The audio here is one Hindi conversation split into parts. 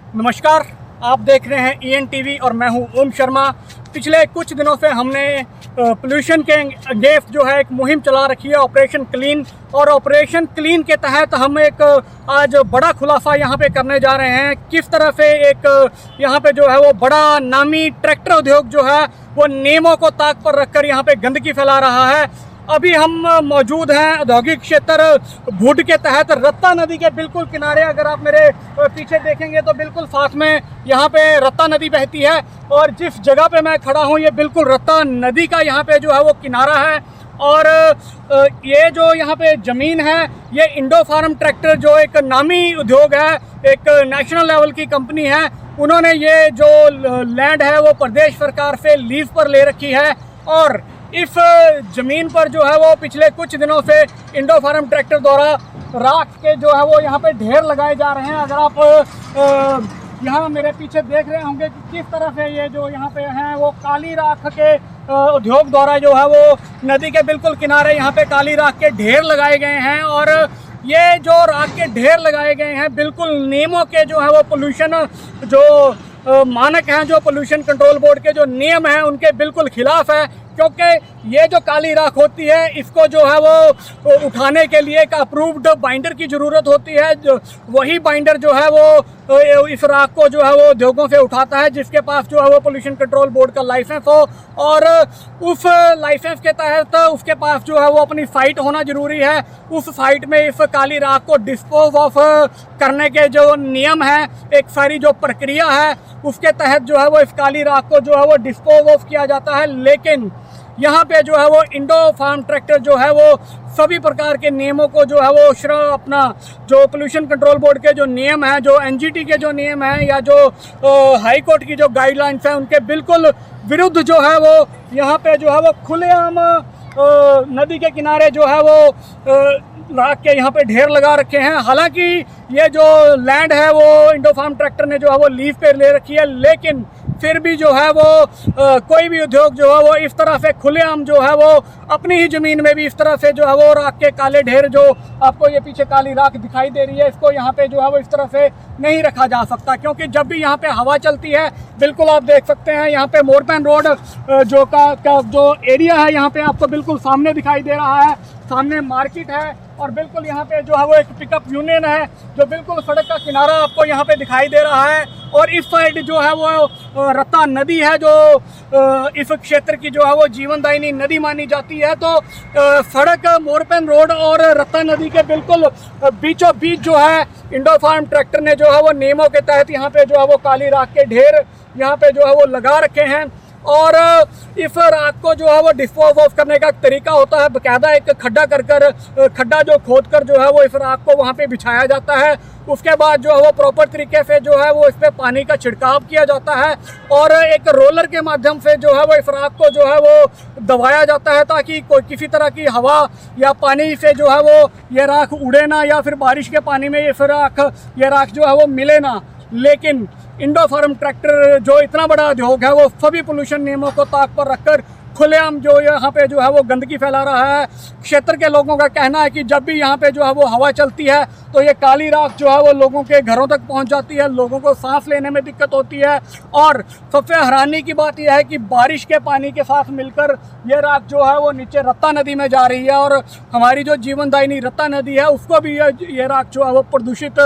नमस्कार, आप देख रहे हैं EN टीवी और मैं हूं ओम शर्मा। पिछले कुछ दिनों से हमने पोल्यूशन के अगेंस्ट जो है एक मुहिम चला रखी है, ऑपरेशन क्लीन। और ऑपरेशन क्लीन के तहत हम एक आज बड़ा खुलासा यहाँ पे करने जा रहे हैं। किस तरह से एक यहाँ पे जो है वो बड़ा नामी ट्रैक्टर उद्योग जो है वो नियमों को ताक पर रखकर यहाँ पे गंदगी फैला रहा है। अभी हम मौजूद हैं औद्योगिक क्षेत्र भुड के तहत रत्ता नदी के बिल्कुल किनारे। अगर आप मेरे पीछे देखेंगे तो बिल्कुल साथ में यहाँ पे रत्ता नदी बहती है और जिस जगह पे मैं खड़ा हूँ ये बिल्कुल रत्ता नदी का यहाँ पे जो है वो किनारा है। और ये जो यहाँ पे ज़मीन है ये इंडो फार्म ट्रैक्टर जो एक नामी उद्योग है, एक नेशनल लेवल की कंपनी है, उन्होंने ये जो लैंड है वो प्रदेश सरकार से लीज पर ले रखी है। और इस ज़मीन पर जो है वो पिछले कुछ दिनों से इंडो फार्म ट्रैक्टर द्वारा राख के जो है वो यहाँ पे ढेर लगाए जा रहे हैं। अगर आप यहाँ मेरे पीछे देख रहे होंगे कि किस तरह से ये जो यहाँ पे हैं वो काली राख के उद्योग द्वारा जो है वो नदी के बिल्कुल किनारे यहाँ पे काली राख के ढेर लगाए गए हैं। और ये जो राख के ढेर लगाए गए हैं बिल्कुल नियमों के जो है वो पोल्यूशन जो मानक हैं, जो पोल्यूशन कंट्रोल बोर्ड के जो नियम हैं उनके बिल्कुल खिलाफ है। क्योंकि ये जो काली राख होती है इसको जो है वो उठाने के लिए एक अप्रूव्ड बाइंडर की ज़रूरत होती है। जो वही बाइंडर जो है वो इस राख को जो है वो उद्योगों से उठाता है जिसके पास जो है वो पोल्यूशन कंट्रोल बोर्ड का लाइसेंस हो। और उस लाइसेंस के तहत उसके पास जो है वो अपनी साइट होना ज़रूरी है। उस साइट में इस काली राख को डिस्पोज ऑफ करने के जो नियम हैं, एक सारी जो प्रक्रिया है उसके तहत जो है वो इस काली राख को जो है वो डिस्पोज ऑफ किया जाता है। लेकिन यहाँ पे जो है वो इंडो फार्म ट्रैक्टर जो है वो सभी प्रकार के नियमों को जो है वो अपना जो पोल्यूशन कंट्रोल बोर्ड के जो नियम हैं, जो NGT के जो नियम हैं या जो हाई कोर्ट की जो गाइडलाइंस हैं उनके बिल्कुल विरुद्ध जो है वो यहाँ पे जो है वो खुलेआम नदी के किनारे जो है वो राख के यहाँ पे ढेर लगा रखे हैं। हालांकि ये जो लैंड है वो इंडो फार्म ट्रैक्टर ने जो है वो लीज पे ले रखी है, लेकिन फिर भी जो है वो कोई भी उद्योग जो है वो इस तरह से खुलेआम जो है वो अपनी ही ज़मीन में भी इस तरह से जो है वो राख के काले ढेर, जो आपको ये पीछे काली राख दिखाई दे रही है, इसको यहाँ पे जो है वो इस तरह से नहीं रखा जा सकता। क्योंकि जब भी यहाँ पे हवा चलती है बिल्कुल आप देख सकते हैं यहाँ पे मोरपैन रोड जो का जो एरिया है यहाँ पे आपको बिल्कुल सामने दिखाई दे रहा है। सामने मार्केट है और बिल्कुल यहाँ पे जो है वो एक पिकअप यूनियन है जो बिल्कुल सड़क का किनारा आपको यहाँ पे दिखाई दे रहा है। और इस साइड जो है वो रत्ता नदी है जो इस क्षेत्र की जो है वो जीवनदायिनी नदी मानी जाती है। तो सड़क मोरपैन रोड और रत्ता नदी के बिल्कुल बीचों बीच जो है इंडो फार्म ट्रैक्टर ने जो है वो नियमों के तहत यहाँ पे जो है वो काली राख के ढेर यहाँ पे जो है वो लगा रखे हैं। और इस राख को जो है वो डिस्पोज ऑफ करने का तरीका होता है, बाकायदा एक खड्डा जो खोद कर जो है वो इस राख को वहाँ पे बिछाया जाता है। उसके बाद जो है वो प्रॉपर तरीके से जो है वो इस पर पानी का छिड़काव किया जाता है और एक रोलर के माध्यम से जो है वो इस राख को जो है वो दबाया जाता है ताकि कोई किसी तरह की हवा या पानी से जो है वो ये राख उड़े ना, या फिर बारिश के पानी में ये राख जो है वो मिले ना। लेकिन इंडो फार्म ट्रैक्टर जो इतना बड़ा उद्योग है वो सभी पोल्यूशन नियमों को ताक पर रखकर खुलेआम जो यहाँ पे जो है वो गंदगी फैला रहा है। क्षेत्र के लोगों का कहना है कि जब भी यहाँ पे जो है वो हवा चलती है तो ये काली राख जो है वो लोगों के घरों तक पहुँच जाती है, लोगों को सांस लेने में दिक्कत होती है। और सबसे हैरानी की बात यह है कि बारिश के पानी के साथ मिलकर ये राख जो है वो नीचे रत्ता नदी में जा रही है और हमारी जो जीवनदायिनी रत्ता नदी है उसको भी ये राख जो है वो प्रदूषित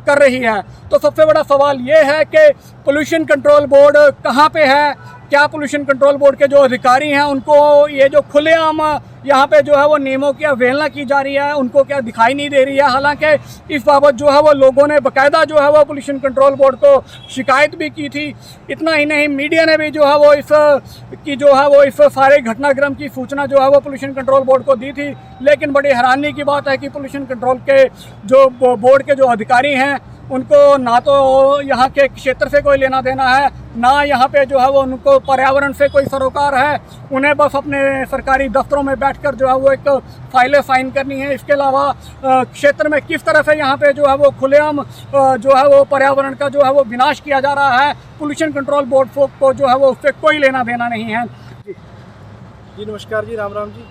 कर रही है। तो सबसे बड़ा सवाल ये है कि पोल्यूशन कंट्रोल बोर्ड कहाँ पे है? क्या पोल्यूशन कंट्रोल बोर्ड के जो अधिकारी हैं उनको ये जो खुलेआम यहाँ पे जो है वो नियमों की अवहेलना की जा रही है उनको क्या दिखाई नहीं दे रही है? हालांकि इस बाबत जो है वो लोगों ने बाकायदा जो है वो पोल्यूशन कंट्रोल बोर्ड को शिकायत भी की थी। इतना ही नहीं, मीडिया ने भी जो है वो इस सारे घटनाक्रम की सूचना जो है वो पोल्यूशन कंट्रोल बोर्ड को दी थी। लेकिन बड़ी हैरानी की बात है कि पोल्यूशन कंट्रोल के जो बोर्ड के जो अधिकारी हैं उनको ना तो यहाँ के क्षेत्र से कोई लेना देना है, ना यहाँ पे जो है वो उनको पर्यावरण से कोई सरोकार है। उन्हें बस अपने सरकारी दफ्तरों में बैठकर जो है वो एक फाइलें साइन करनी है। इसके अलावा क्षेत्र में किस तरह से यहाँ पे जो है वो खुलेआम जो है वो पर्यावरण का जो है वो विनाश किया जा रहा है, पोल्यूशन कंट्रोल बोर्ड को जो है वो उससे कोई लेना देना नहीं है। जी नमस्कार जी, राम राम जी।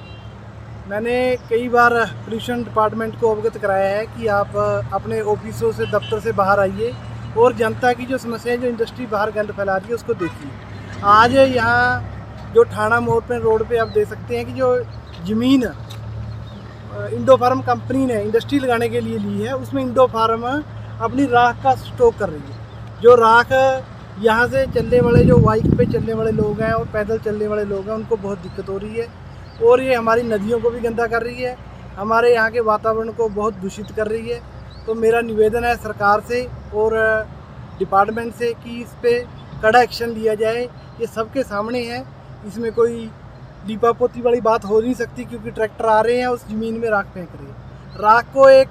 मैंने कई बार पोल्यूशन डिपार्टमेंट को अवगत कराया है कि आप अपने ऑफिसों से, दफ्तर से बाहर आइए और जनता की जो समस्या है, जो इंडस्ट्री बाहर गंद फैला रही है, उसको देखिए। आज यहाँ जो ठाणा मोड़ पे रोड पे आप देख सकते हैं कि जो ज़मीन इंडो फार्म कंपनी ने इंडस्ट्री लगाने के लिए ली है, उसमें इंडो फार्म अपनी राख का स्टॉक कर रही है। जो राख यहाँ से चलने वाले, जो बाइक पे चलने वाले लोग हैं और पैदल चलने वाले लोग हैं, उनको बहुत दिक्कत हो रही है और ये हमारी नदियों को भी गंदा कर रही है, हमारे यहाँ के वातावरण को बहुत दूषित कर रही है। तो मेरा निवेदन है सरकार से और डिपार्टमेंट से कि इस पर कड़ा एक्शन लिया जाए। ये सबके सामने है, इसमें कोई दीपापोती वाली बात हो नहीं सकती, क्योंकि ट्रैक्टर आ रहे हैं, उस ज़मीन में राख फेंक रही है। राख को एक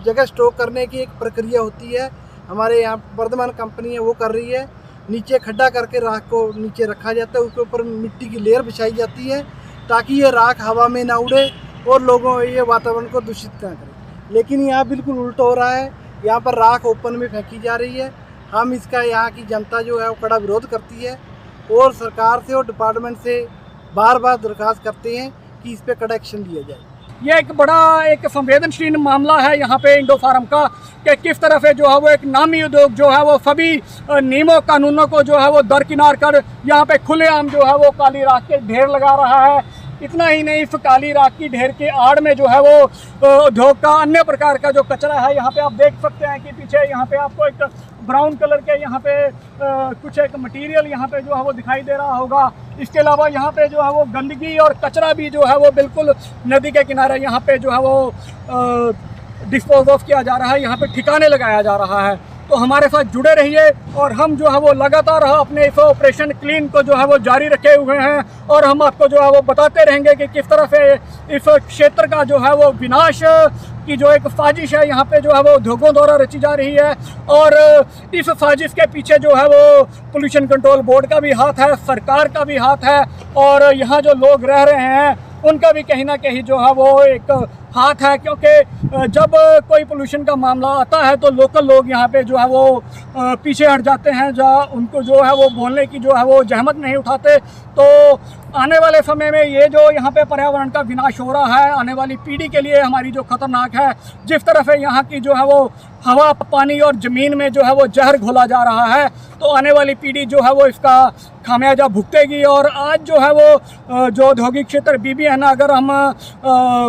जगह स्टॉक करने की एक प्रक्रिया होती है, हमारे यहाँ वर्धमान कंपनी है वो कर रही है। नीचे खड्डा करके राख को नीचे रखा जाता है, उसके ऊपर मिट्टी की लेयर बिछाई जाती है ताकि ये राख हवा में ना उड़े और लोगों ये वातावरण को दूषित ना करे। लेकिन यहाँ बिल्कुल उल्टा हो रहा है, यहाँ पर राख ओपन में फेंकी जा रही है। हम इसका यहाँ की जनता जो है वो कड़ा विरोध करती है और सरकार से और डिपार्टमेंट से बार बार दरख्वास्त करते हैं कि इस पर कड़ा एक्शन लिया जाए। ये एक बड़ा एक संवेदनशील मामला है यहाँ पे इंडो फार्म का, कि किस तरह से जो है वो एक नामी उद्योग जो है वो सभी नियमों कानूनों को जो है वो दरकिनार कर यहाँ पे खुलेआम जो है वो काली राख के ढेर लगा रहा है। इतना ही नहीं, इस काली राख की ढेर के आड़ में जो है वो उद्योग का अन्य प्रकार का जो कचरा है, यहाँ पे आप देख सकते हैं कि पीछे यहाँ पे आपको एक ब्राउन कलर के यहाँ पे कुछ एक मटेरियल यहाँ पे जो है वो दिखाई दे रहा होगा। इसके अलावा यहाँ पे जो है वो गंदगी और कचरा भी जो है वो बिल्कुल नदी के किनारे यहाँ पे जो है वो डिस्पोज ऑफ किया जा रहा है, यहाँ पे ठिकाने लगाया जा रहा है। तो हमारे साथ जुड़े रहिए और हम जो है वो लगातार अपने इस ऑपरेशन क्लीन को जो है वो जारी रखे हुए हैं और हम आपको जो है वो बताते रहेंगे कि किस तरह से इस क्षेत्र का जो है वो विनाश की जो एक साजिश है यहाँ पे जो है वो उद्योगों द्वारा रची जा रही है। और इस साजिश के पीछे जो है वो पोल्यूशन कंट्रोल बोर्ड का भी हाथ है, सरकार का भी हाथ है और यहाँ जो लोग रह रहे हैं उनका भी कहीं ना कहीं जो है वो एक हाथ है, क्योंकि जब कोई पोल्यूशन का मामला आता है तो लोकल लोग यहाँ पे जो है वो पीछे हट जाते हैं, जहाँ उनको जो है वो बोलने की जो है वो जहमत नहीं उठाते। तो आने वाले समय में ये जो यहाँ पे पर्यावरण का विनाश हो रहा है, आने वाली पीढ़ी के लिए हमारी जो खतरनाक है, जिस तरह से यहाँ की जो है वो हवा, पानी और ज़मीन में जो है वो जहर घोला जा रहा है, तो आने वाली पीढ़ी जो है वो इसका खामियाजा भुगतेगी। और आज जो है वो जो औद्योगिक क्षेत्र BBN, अगर हम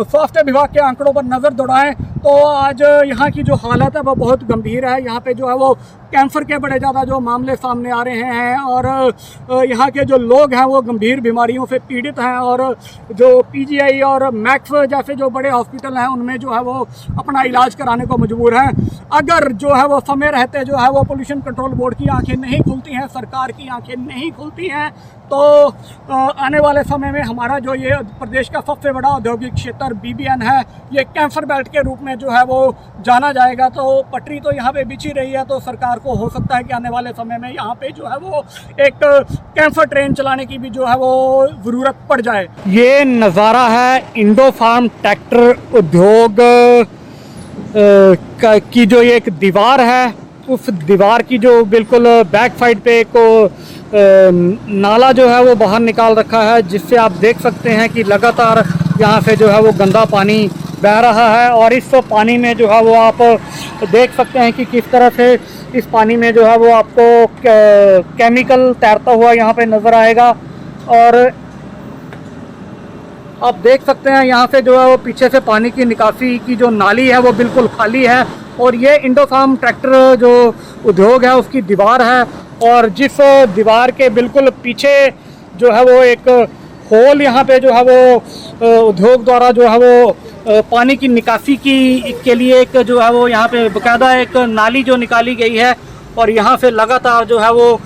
स्वास्थ्य विभाग के आंकड़ों पर नज़र दौड़ाएं तो आज यहाँ की जो हालत है वो बहुत गंभीर है। यहाँ पे जो है वो कैंसर के बड़े ज़्यादा जो मामले सामने आ रहे हैं और यहाँ के जो लोग हैं वो गंभीर बीमारियों से पीड़ित हैं और जो PGI और मैक्स जैसे जो बड़े हॉस्पिटल हैं उनमें जो है वो अपना इलाज कराने को मजबूर हैं। अगर जो है वो समय रहते जो है वो पोल्यूशन कंट्रोल बोर्ड की आंखें नहीं खुलती हैं, सरकार की आंखें नहीं खुलती हैं, तो आने वाले समय में हमारा जो ये प्रदेश का सबसे बड़ा औद्योगिक क्षेत्र BBN है, ये कैंसर बेल्ट के रूप में जो है वो जाना जाएगा। तो पटरी तो यहाँ पे बिछी रही है, तो सरकार को हो सकता है कि आने वाले समय में यहाँ पे जो है वो एक कैंसर ट्रेन चलाने की भी जो है वो ज़रूरत पड़ जाए। ये नज़ारा है इंडो फार्म ट्रैक्टर उद्योग की जो ये एक दीवार है, उस दीवार की जो बिल्कुल बैक साइड पे एक नाला जो है वो बाहर निकाल रखा है, जिससे आप देख सकते हैं कि लगातार यहाँ से जो है वो गंदा पानी बह रहा है। और इस पानी में जो है वो आप देख सकते हैं कि किस तरह से इस पानी में जो है वो आपको केमिकल तैरता हुआ यहाँ पे नज़र आएगा। और आप देख सकते हैं यहाँ से जो है वो पीछे से पानी की निकासी की जो नाली है वो बिल्कुल खाली है। और ये इंडो फार्म ट्रैक्टर जो उद्योग है उसकी दीवार है, और जिस दीवार के बिल्कुल पीछे जो है वो एक होल यहाँ पे जो है वो उद्योग द्वारा जो है वो पानी की निकासी के लिए एक जो है वो यहाँ पे बाकायदा एक नाली जो निकाली गई है और यहाँ से लगातार जो है वो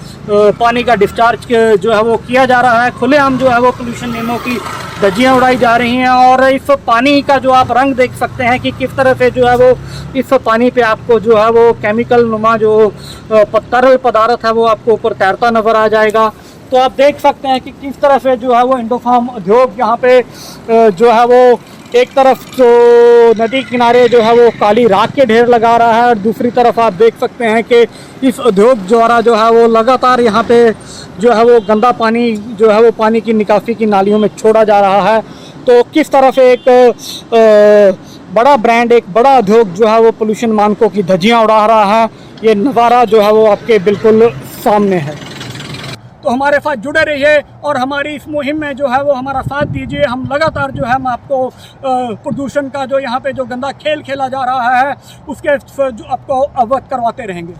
पानी का डिस्चार्ज जो है वो किया जा रहा है। खुलेआम जो है वो पोल्यूशन नियमों की धज्जियाँ उड़ाई जा रही हैं। और इस पानी का जो आप रंग देख सकते हैं कि किस तरह से जो है वो इस पानी पे आपको जो है वो केमिकल नुमा जो तरल पदार्थ है वो आपको ऊपर तैरता नज़र आ जाएगा। तो आप देख सकते हैं कि किस तरह से जो है वो इंडो फार्म उद्योग यहाँ पे जो है वो एक तरफ जो नदी किनारे जो है वो काली राख के ढेर लगा रहा है और दूसरी तरफ आप देख सकते हैं कि इस उद्योग द्वारा जो है वो लगातार यहाँ पे जो है वो गंदा पानी जो है वो पानी की निकासी की नालियों में छोड़ा जा रहा है। तो किस तरह से एक बड़ा ब्रांड, एक बड़ा उद्योग जो है वो पोल्यूशन मानकों की धज्जियाँ उड़ा रहा है। ये नज़ारा जो है वो आपके बिल्कुल सामने है। तो हमारे साथ जुड़े रहिए और हमारी इस मुहिम में जो है वो हमारा साथ दीजिए। हम लगातार जो है हम आपको प्रदूषण का जो यहाँ पे जो गंदा खेल खेला जा रहा है उसके जो आपको अवगत करवाते रहेंगे।